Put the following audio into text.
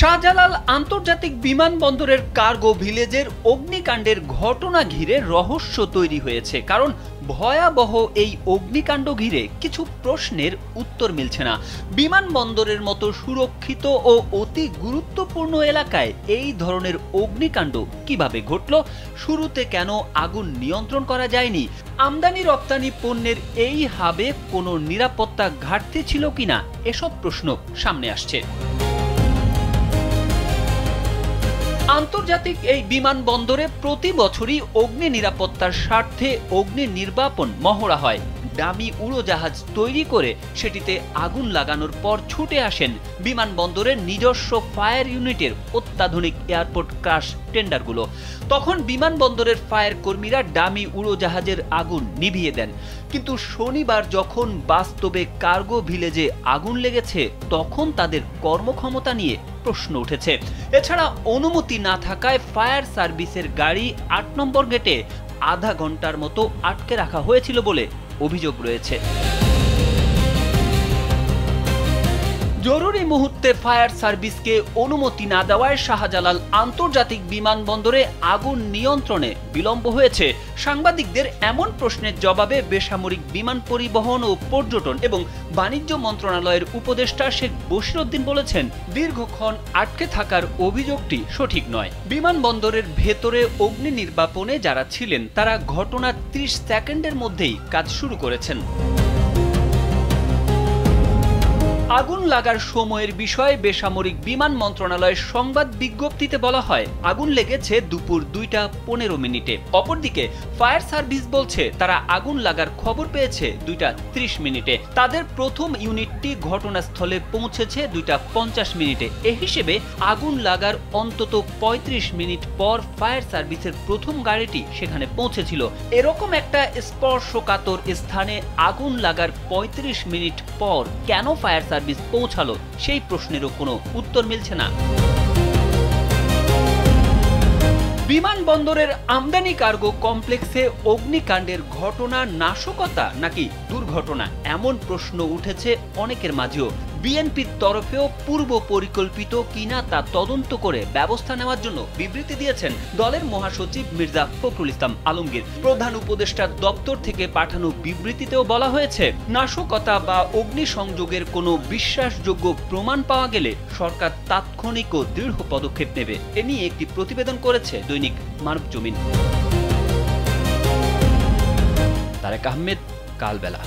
শাহজালাল আন্তর্জাতিক বিমানবন্দরের কার্গো ভিলেজের অগ্নিকাণ্ডের ঘটনা ঘিরে রহস্য তৈরি হয়েছে। কারণ ভয়াবহ এই অগ্নিকাণ্ড ঘিরে কিছু প্রশ্নের উত্তর মিলছে না। বিমানবন্দরের মতো সুরক্ষিত ও অতি গুরুত্বপূর্ণ এলাকায় এই ধরনের অগ্নিকাণ্ড কিভাবে ঘটল? শুরুতে কেন আগুন নিয়ন্ত্রণ করা যায়নি? আমদানি রপ্তানি পণ্যের এই হাবে কোনো নিরাপত্তা ঘাটতি ছিল কিনা? এসব প্রশ্ন সামনে আসছে। আন্তর্জাতিক এই বিমানবন্দরে প্রতি বছরই অগ্নি নিরাপত্তার স্বার্থে অগ্নি নির্বাপন মহড়া হয়। দামি উড়োজাহাজ তৈরি করে সেটিতে আগুন লাগানোর পর ছুটে আসেন বিমানবন্দরের নিজস্ব ফায়ার ইউনিটের অত্যাধুনিক এয়ারপোর্ট ক্রাশ টেন্ডারগুলো। তখন বিমানবন্দরের ফায়ার কর্মীরা দামি উড়োজাহাজের আগুন নিভিয়ে দেন। কিন্তু শনিবার যখন বাস্তবে কার্গো ভিলেজে আগুন লেগেছে, তখন তাদের কর্মক্ষমতা নিয়ে প্রশ্ন উঠেছে। এছাড়া অনুমতি না থাকায় ফায়ার সার্ভিসের গাড়ি ৮ নম্বর গেটে আধা ঘন্টার মতো আটকে রাখা হয়েছিল বলে অভিযোগ রয়েছে। জরুরি মুহূর্তে ফায়ার সার্ভিসকে অনুমতি না দেওয়ায় শাহজালাল আন্তর্জাতিক বিমানবন্দরে আগুন নিয়ন্ত্রণে বিলম্ব হয়েছে। সাংবাদিকদের এমন প্রশ্নের জবাবে বেসামরিক বিমান পরিবহন ও পর্যটন এবং বাণিজ্য মন্ত্রণালয়ের উপদেষ্টা শেখ বশিরউদ্দিন বলেছেন, দীর্ঘক্ষণ আটকে থাকার অভিযোগটি সঠিক নয়। বিমানবন্দরের ভেতরে অগ্নি নির্বাপনে যারা ছিলেন তারা ঘটনার ৩০ সেকেন্ডের মধ্যেই কাজ শুরু করেছেন। আগুন লাগার সময়ের বিষয়ে বেসামরিক বিমান মন্ত্রণালয়ের সংবাদ বিজ্ঞপ্তিতে বলা হয়, আগুন লেগেছে দুপুর ২টা ১৫ মিনিটে। অপরদিকে ফায়ার সার্ভিস বলছে তারা আগুন লাগার খবর পেয়েছে ২টা ৩০ মিনিটে। তাদের প্রথম ইউনিটটি ঘটনাস্থলে পৌঁছেছে ২টা ৫০ মিনিটে। এ হিসেবে আগুন লাগার অন্তত ৩৫ মিনিট পর ফায়ার সার্ভিসের প্রথম গাড়িটি সেখানে পৌঁছেছিল। এরকম একটা স্পর্শকাতর স্থানে আগুন লাগার ৩৫ মিনিট পর কেন ফায়ার সার্ভিস পৌঁছালো, সেই প্রশ্নেরও কোনো উত্তর মিলছে না। বিমানবন্দরের আমদানি কার্গো কমপ্লেক্সে অগ্নিকাণ্ডের ঘটনা নাশকতা নাকি দুর্ঘটনা, এমন প্রশ্ন উঠেছে অনেকের মাঝেও। বিএনপির তরফেও পূর্ব পরিকল্পিত কিনা তা তদন্ত করে ব্যবস্থা নেওয়ার জন্য বিবৃতি দিয়েছেন দলের মহাসচিব মির্জা ফখরুল ইসলাম আলমগীর। প্রধান উপদেষ্টার দপ্তর থেকে পাঠানো বিবৃতিতেও বলা হয়েছে, নাশকতা বা অগ্নিসংযোগের কোনো বিশ্বাসযোগ্য প্রমাণ পাওয়া গেলে সরকার তাৎক্ষণিক ও দৃঢ় পদক্ষেপ নেবে। এ নিয়ে একটি প্রতিবেদন করেছে দৈনিক মানবজমিন। তারেক আহমেদ, কালবেলা।